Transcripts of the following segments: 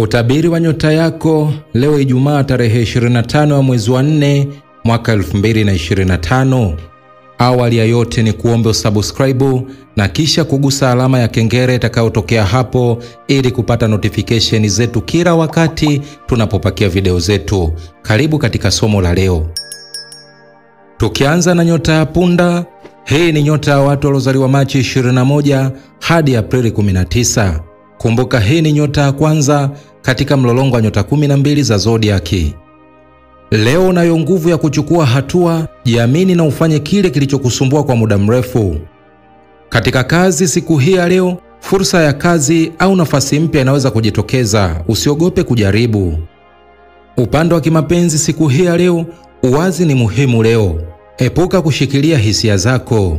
Utabiri wa nyota yako leo Ijumaa tarehe 25 ya mwezi wa 4 mwaka 2025. Awali ya yote ni kuombe usubscribe na kisha kugusa alama ya kengele itakayotokea hapo ili kupata notification zetu kila wakati tunapopakia video zetu. Karibu katika somo la leo. Tukianza na nyota ya punda, hii ni nyota ya watu waliozaliwa Machi 21 hadi Aprili 19. Kumbuka hii ni nyota ya kwanza katika mlolongo wa nyota 12 za zodiaki. Leo unayo nguvu ya kuchukua hatua, jiamini na ufanye kile kilichokusumbua kwa muda mrefu. Katika kazi siku hii ya leo, fursa ya kazi au nafasi mpya inaweza kujitokeza, usiogope kujaribu. Upande wa kimapenzi siku hii ya leo, uwazi ni muhimu leo. Epuka kushikilia hisia zako.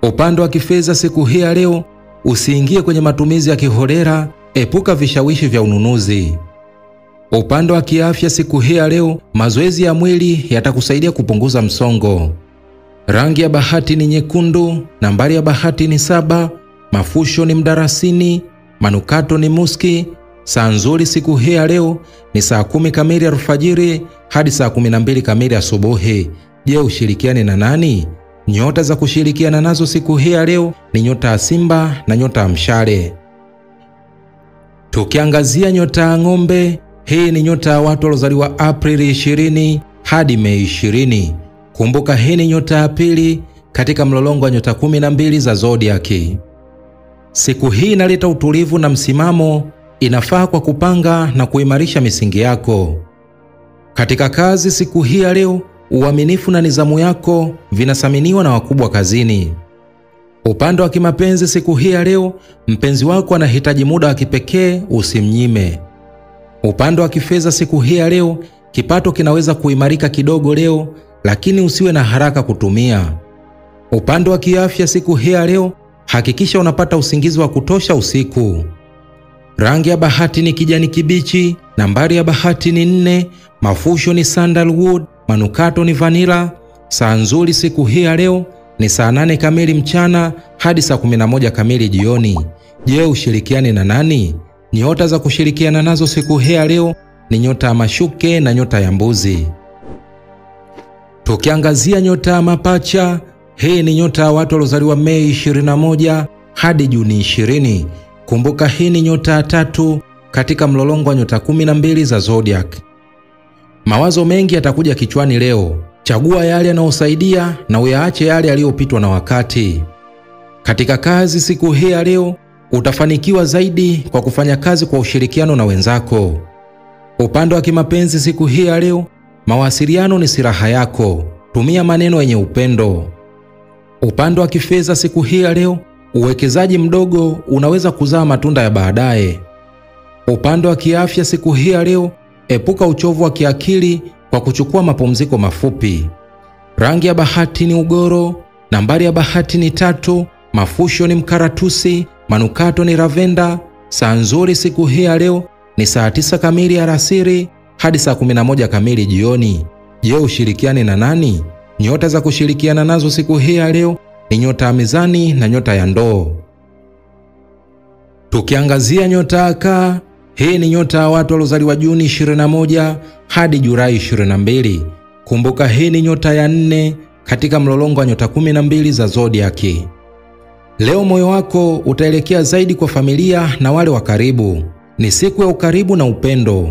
Upande wa kifedha siku hii ya leo, usiingie kwenye matumizi ya kiholela, epuka vishawishi vya ununuzi. Upande wa kiafya siku hii ya leo, mazoezi ya mwili yatakusaidia kupunguza msongo. Rangi ya bahati ni nyekundu, nambari ya bahati ni 7, mafusho ni mdarasini, manukato ni muski. Saa nzuri siku hii ya leo ni saa 10 kamili alfajiri hadi saa 12 kamili asubuhi. Je, ushirikiane na nani? Nyota za kushirikiana nazo siku hii ya leo ni nyota ya Simba na nyota ya Mshale. Tukiangazia nyota ya Ng'ombe, hii ni nyota ya watu waliozaliwa Aprili 20 hadi Mei 20. Kumbuka hii ni nyota ya pili katika mlolongo wa nyota 12 za zodiaki. Siku hii inaleta utulivu na msimamo, inafaa kwa kupanga na kuimarisha misingi yako. Katika kazi siku hii ya leo, uaminifu na nidhamu yako vinathaminiwa na wakubwa kazini. Upande wa kimapenzi siku hii ya leo, mpenzi wako anahitaji muda wa kipekee, usimnyime. Upande wa kifedha siku hii ya leo, kipato kinaweza kuimarika kidogo leo, lakini usiwe na haraka kutumia. Upande wa kiafya siku hii ya leo, hakikisha unapata usingizi wa kutosha usiku. Rangi ya bahati ni kijani kibichi, nambari ya bahati ni 4, mafusho ni sandalwood, manukato ni vanilla. Saa nzuri siku hii ya leo ni saa 8 kamili mchana hadi saa 11 kamili jioni. Je, ushirikiane na nani? Nyota za kushirikiana nazo siku hii ya leo ni nyota ya Mashuke na nyota ya Mbuzi. Tukiangazia nyota ya Mapacha, hii ni nyota ya watu waliozaliwa Mei 21 hadi Juni 20. Kumbuka hii ni nyota ya 3 katika mlolongo wa nyota 12 za zodiac. Mawazo mengi yatakuja kichwani leo. Chagua yale yanayosaidia na uyaache yale yaliyopitwa na wakati. Katika kazi siku hii ya leo, utafanikiwa zaidi kwa kufanya kazi kwa ushirikiano na wenzako. Upande wa kimapenzi siku hii ya leo, mawasiliano ni silaha yako. Tumia maneno yenye upendo. Upande wa kifedha siku hii ya leo, uwekezaji mdogo unaweza kuzaa matunda ya baadaye. Upande wa kiafya siku hii ya leo, epuka uchovu wa kiakili kwa kuchukua mapumziko mafupi. Rangi ya bahati ni ugoro, nambari ya bahati ni 3, mafusho ni mkaratusi, manukato ni lavenda. Saa nzuri siku hii ya leo ni saa 9 kamili alasiri hadi saa 11 kamili jioni. Je, ushirikiane na nani? Nyota za kushirikiana nazo siku hii ya leo ni nyota ya Mizani na nyota ya Ndoo. Tukiangazia nyota ya Kaa, hii ni nyota ya watu waliozaliwa Juni 21 hadi Julai 22. Kumbuka hii ni nyota ya 4 katika mlolongo wa nyota 12 za zodiaki. Leo moyo wako utaelekea zaidi kwa familia na wale wa karibu. Ni siku ya ukaribu na upendo.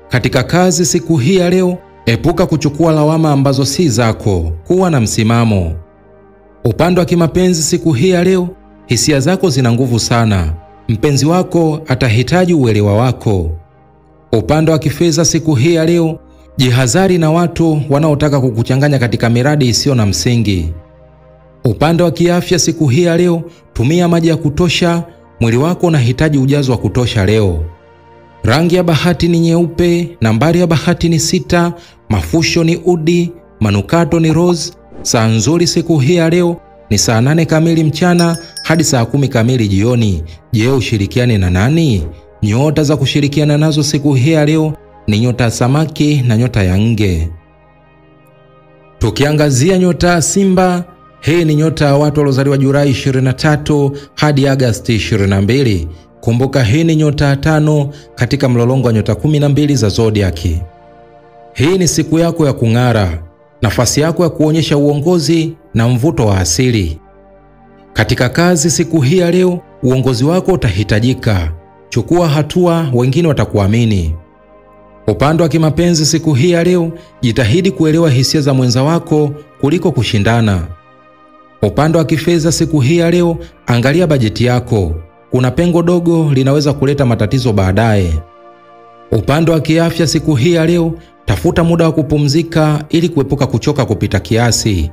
Katika kazi siku hii ya leo, epuka kuchukua lawama ambazo si zako, kuwa na msimamo. Upande wa kimapenzi siku hii ya leo, hisia zako zina nguvu sana. Mpenzi wako atahitaji uelewa wako. Upande wa kifedha siku hii ya leo, jihadhari na watu wanaotaka kukuchanganya katika miradi isiyo na msingi. Upande wa kiafya siku hii ya leo, tumia maji ya kutosha, mwili wako unahitaji ujazo wa kutosha leo. Rangi ya bahati ni nyeupe, nambari ya bahati ni 6, mafusho ni udi, manukato ni rose. Saa nzuri siku hii ya leo ni saa 8 kamili mchana hadi saa 10 kamili jioni. Je, ushirikiane na nani? Nyota za kushirikiana nazo siku hii ya leo ni nyota ya Samaki na nyota ya Nge. Tukiangazia nyota ya Simba, hii ni nyota ya watu waliozaliwa Julai 23 hadi Agosti 22. Kumbuka hii ni nyota ya 5 katika mlolongo wa nyota 12 za zodiaki. Hii ni siku yako ya kung'ara, nafasi yako ya kuonyesha uongozi na mvuto wa asili. Katika kazi siku hii ya leo, uongozi wako utahitajika. Chukua hatua, wengine watakuamini. Upande wa kimapenzi siku hii ya leo, jitahidi kuelewa hisia za mwenza wako kuliko kushindana. Upande wa kifedha siku hii ya leo, angalia bajeti yako. Kuna pengo dogo linaweza kuleta matatizo baadaye. Upande wa kiafya siku hii ya leo, tafuta muda wa kupumzika ili kuepuka kuchoka kupita kiasi.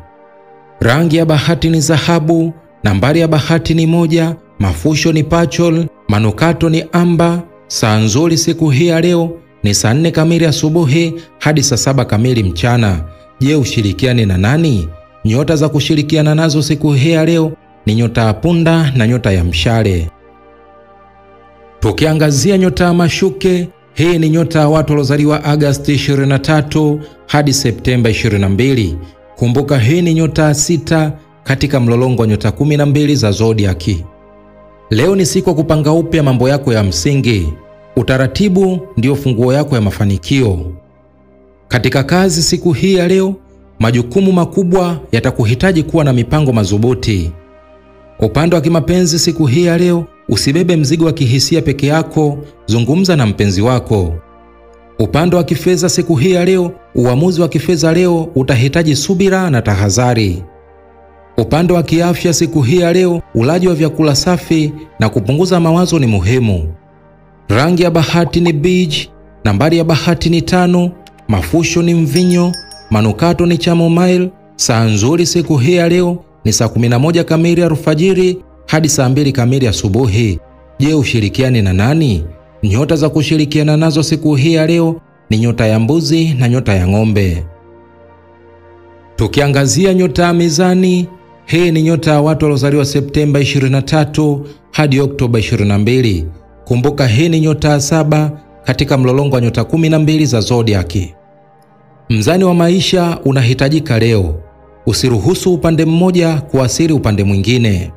Rangi ya bahati ni dhahabu, nambari ya bahati ni 1, mafusho ni pachol, manukato ni amba. Saa nzuri siku hii ya leo ni saa 4 kamili asubuhi hadi saa 7 kamili mchana. Je, ushirikiane na nani? Nyota za kushirikiana nazo siku hii ya leo ni nyota ya punda na nyota ya mshale. Tukiangazia nyota ya mashuke, hii ni nyota ya watu waliozaliwa Agosti 23 hadi Septemba 22. Kumbuka hii ni nyota ya 6 katika mlolongo wa nyota 12 za zodiaki. Leo ni siku ya kupanga upya mambo yako ya msingi. Utaratibu ndio funguo yako ya mafanikio. Katika kazi siku hii ya leo, majukumu makubwa yatakuhitaji kuwa na mipango madhubuti. Upande wa kimapenzi siku hii ya leo, usibebe mzigo wa kihisia peke yako, zungumza na mpenzi wako. Upande wa kifedha siku hii ya leo, uamuzi wa kifedha leo utahitaji subira na tahadhari. Upande wa kiafya siku hii ya leo, ulaji wa vyakula safi na kupunguza mawazo ni muhimu. Rangi ya bahati ni beige, nambari ya bahati ni 5, mafusho ni mvinyo, manukato ni chamomile. Saa nzuri siku hii ya leo ni saa 11 kamili alfajiri hadi saa 2 kamili asubuhi. Je, ushirikiane na nani? Nyota za kushirikiana nazo siku hii ya leo ni nyota ya mbuzi na nyota ya ng'ombe. Tukiangazia nyota ya mizani, hii ni nyota ya watu waliozaliwa Septemba 23 hadi Oktoba 22. Kumbuka hii ni nyota ya 7 katika mlolongo wa nyota 12 za zodiaki. Mzani wa maisha unahitajika leo. Usiruhusu upande mmoja kuathiri upande mwingine.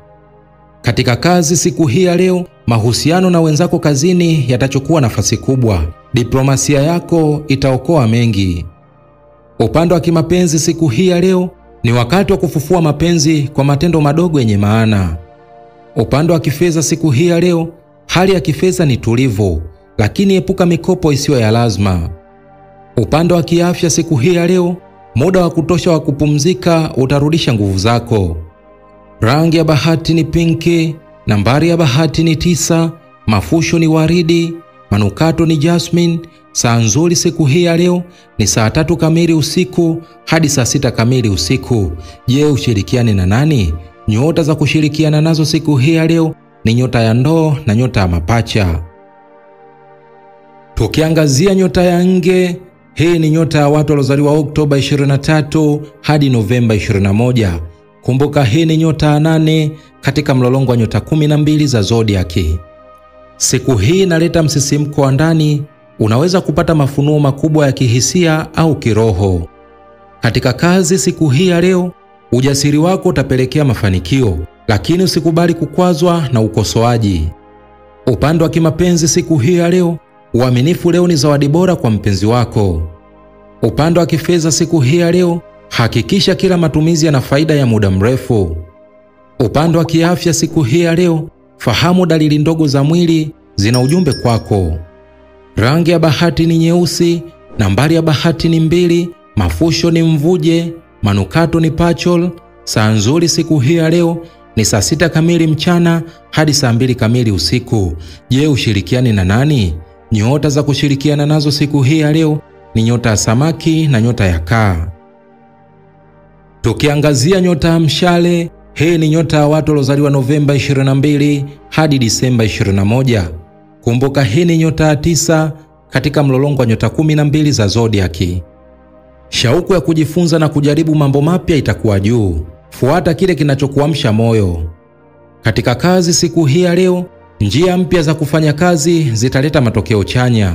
Katika kazi siku hii ya leo, mahusiano na wenzako kazini yatachukua nafasi kubwa. Diplomasia yako itaokoa mengi. Upande wa kimapenzi siku hii ya leo, ni wakati wa kufufua mapenzi kwa matendo madogo yenye maana. Upande wa kifedha siku hii ya leo, hali ya kifedha ni tulivu, lakini epuka mikopo isiyo ya lazima. Upande wa kiafya siku hii ya leo, muda wa kutosha wa kupumzika utarudisha nguvu zako. Rangi ya bahati ni pinki, nambari ya bahati ni 9, mafusho ni waridi, manukato ni jasmine. Saa nzuri siku hii ya leo ni saa 3 kamili usiku hadi saa 6 kamili usiku. Je, ushirikiane na nani? Nyota za kushirikiana nazo siku hii ya leo ni nyota ya ndoo na nyota ya mapacha. Tukiangazia nyota ya nge, hii ni nyota ya watu waliozaliwa Oktoba 23 hadi Novemba 21. Kumbuka hii ni nyota ya 8 katika mlolongo wa nyota 12 za zodiaki. Siku hii inaleta msisimko wa ndani, unaweza kupata mafunuo makubwa ya kihisia au kiroho. Katika kazi siku hii ya leo, ujasiri wako utapelekea mafanikio, lakini usikubali kukwazwa na ukosoaji. Upande wa kimapenzi siku hii ya leo, uaminifu leo ni zawadi bora kwa mpenzi wako. Upande wa kifedha siku hii ya leo, hakikisha kila matumizi yana faida ya muda mrefu. Upande wa kiafya siku hii ya leo, fahamu dalili ndogo za mwili zina ujumbe kwako. Rangi ya bahati ni nyeusi, nambari ya bahati ni 2, mafusho ni mvuje, manukato ni pachol. Saa nzuri siku hii ya leo ni saa 6 kamili mchana hadi saa 2 kamili usiku. Je, ushirikiane na nani? Nyota za kushirikiana nazo siku hii ya leo ni nyota ya samaki na nyota ya kaa. Tukiangazia nyota ya mshale, hii ni nyota ya watu waliozaliwa Novemba 22 hadi Disemba 21. Kumbuka hii ni nyota ya 9 katika mlolongo wa nyota 12 za zodiaki. Shauku ya kujifunza na kujaribu mambo mapya itakuwa juu. Fuata kile kinachokuamsha moyo. Katika kazi siku hii ya leo, njia mpya za kufanya kazi zitaleta matokeo chanya.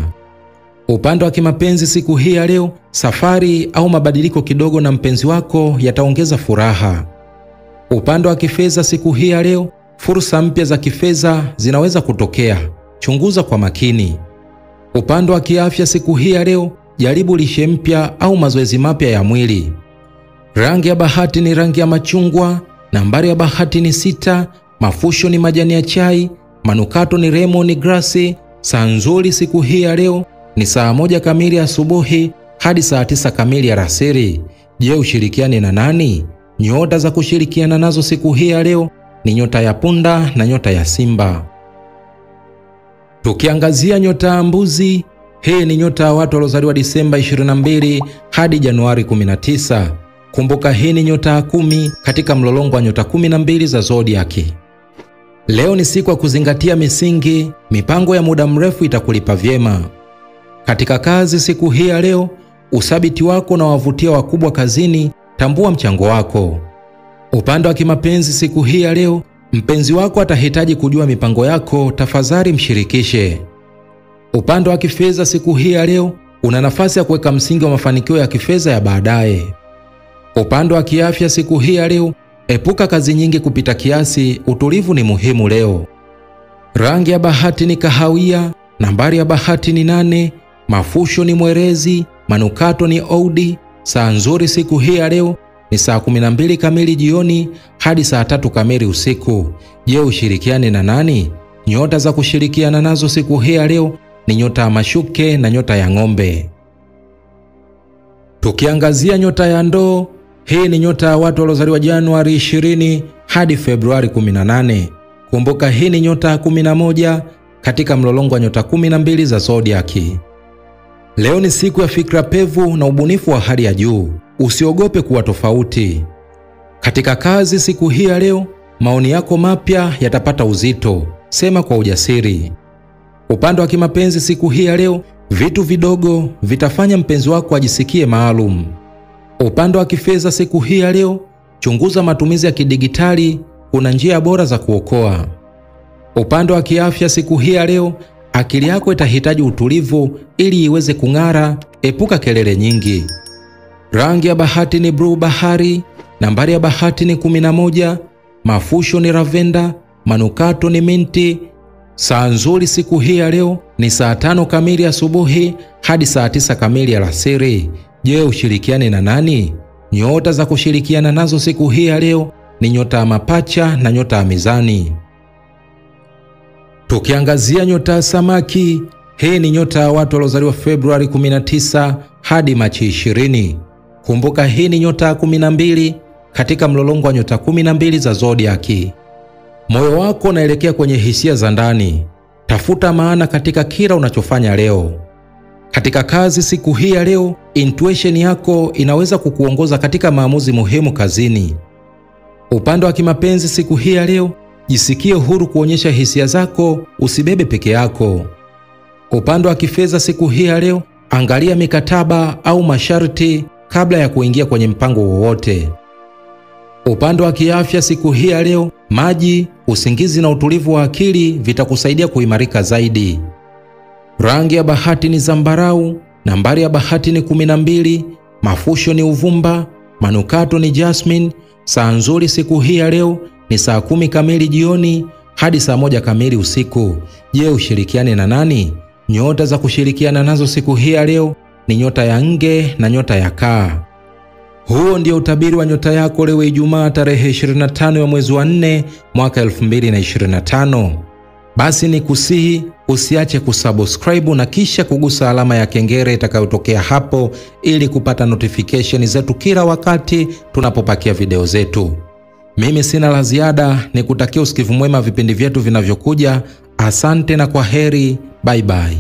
Upande wa kimapenzi siku hii ya leo, safari au mabadiliko kidogo na mpenzi wako yataongeza furaha. Upande wa kifedha siku hii ya leo, fursa mpya za kifedha zinaweza kutokea. chunguza kwa makini. Upande wa kiafya siku hii ya leo, jaribu lishe mpya au mazoezi mapya ya mwili. Rangi ya bahati ni rangi ya machungwa, nambari ya bahati ni 6, mafusho ni majani ya chai, manukato ni lemon grass. Saa nzuri siku hii ya leo ni saa 1 kamili asubuhi hadi saa 9 kamili alasiri. Je, ushirikiane na nani? Nyota za kushirikiana nazo siku hii ya leo ni nyota ya punda na nyota ya simba. Tukiangazia nyota ya mbuzi, hii ni nyota ya watu waliozaliwa Disemba 22 hadi Januari 19. Kumbuka hii ni nyota ya 10 katika mlolongo wa nyota 12 za zodiaki. Leo ni siku ya kuzingatia misingi, mipango ya muda mrefu itakulipa vyema. Katika kazi siku hii ya leo, uthabiti wako na wavutia wakubwa kazini, tambua mchango wako. Upande wa kimapenzi siku hii ya leo, mpenzi wako atahitaji kujua mipango yako, tafadhali mshirikishe. Upande wa kifedha siku hii ya leo, una nafasi ya kuweka msingi wa mafanikio ya kifedha ya baadaye. Upande wa kiafya siku hii ya leo, epuka kazi nyingi kupita kiasi, utulivu ni muhimu leo. Rangi ya bahati ni kahawia, nambari ya bahati ni 8, mafusho ni mwerezi, manukato ni oudi. Saa nzuri siku hii ya leo ni saa 12 kamili jioni hadi saa 3 kamili usiku. Je, ushirikiane na nani? Nyota za kushirikiana nazo siku hii ya leo ni nyota ya mashuke na nyota ya ng'ombe. Tukiangazia nyota ya ndoo, hii ni nyota ya watu waliozaliwa Januari 20 hadi Februari 18. Kumbuka hii ni nyota ya 11 katika mlolongo wa nyota 12 za zodiaki. Leo ni siku ya fikra pevu na ubunifu wa hali ya juu. Usiogope kuwa tofauti. Katika kazi siku hii ya leo, maoni yako mapya yatapata uzito. Sema kwa ujasiri. Upande wa kimapenzi siku hii ya leo, vitu vidogo vitafanya mpenzi wako ajisikie maalum. Upande wa kifedha siku hii ya leo, chunguza matumizi ya kidigitali, kuna njia bora za kuokoa. Upande wa kiafya siku hii ya leo, akili yako itahitaji utulivu ili iweze kung'ara, epuka kelele nyingi. Rangi ya bahati ni blue bahari, nambari ya bahati ni 11, mafusho ni lavenda, manukato ni minti. Saa nzuri siku hii ya leo ni saa 5 kamili asubuhi hadi saa 9 kamili alasiri. Je, ushirikiane na nani? Nyota za kushirikiana nazo siku hii ya leo ni nyota ya mapacha na nyota ya mizani. Tukiangazia nyota ya samaki, hii ni nyota ya watu waliozaliwa Februari 19 hadi Machi 20. Kumbuka hii ni nyota ya 12 katika mlolongo wa nyota 12 za zodiaki. Moyo wako unaelekea kwenye hisia za ndani. Tafuta maana katika kila unachofanya leo. Katika kazi siku hii ya leo, intuition yako inaweza kukuongoza katika maamuzi muhimu kazini. Upande wa kimapenzi siku hii ya leo, jisikie huru kuonyesha hisia zako, usibebe peke yako. Upande wa kifedha siku hii ya leo, angalia mikataba au masharti kabla ya kuingia kwenye mpango wowote. Upande wa kiafya siku hii ya leo, maji, usingizi na utulivu wa akili vitakusaidia kuimarika zaidi. Rangi ya bahati ni zambarau, nambari ya bahati ni 12, mafusho ni uvumba, manukato ni jasmine. Saa nzuri siku hii ya leo ni saa 10 kamili jioni hadi saa 1 kamili usiku. Je, ushirikiane na nani? Nyota za kushirikiana nazo siku hii ya leo ni nyota ya nge na nyota ya kaa. Huo ndio utabiri wa nyota yako leo Ijumaa tarehe 25 ya mwezi wa 4 mwaka 2025. Basi ni kusihi usiache kusubscribe na kisha kugusa alama ya kengele itakayotokea hapo ili kupata notification zetu kila wakati tunapopakia video zetu. Mimi sina la ziada, nikutakia usikivu mwema vipindi vyetu vinavyokuja. Asante na kwaheri, bye bye.